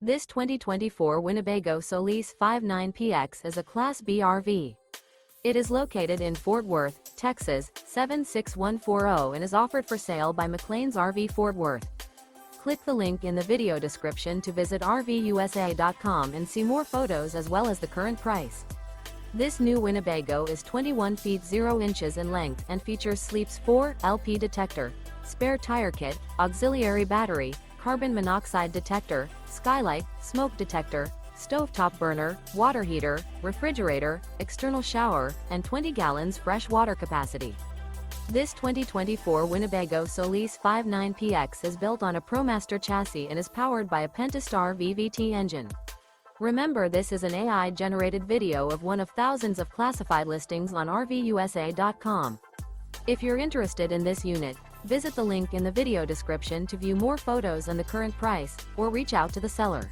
This 2024 Winnebago Solis 59PX is a Class B RV. It is located in Fort Worth, Texas, 76140 and is offered for sale by McClain's RV Fort Worth. Click the link in the video description to visit RVUSA.com and see more photos as well as the current price. This new Winnebago is 21 feet 0 inches in length and features Sleep's 4 LP detector, spare tire kit, auxiliary battery, carbon monoxide detector, skylight, smoke detector, stovetop burner, water heater, refrigerator, external shower, and 20 gallons fresh water capacity. This 2024 Winnebago Solis 59PX is built on a ProMaster chassis and is powered by a Pentastar VVT engine. Remember, this is an AI-generated video of one of thousands of classified listings on RVUSA.com. If you're interested in this unit, visit the link in the video description to view more photos and the current price, or reach out to the seller.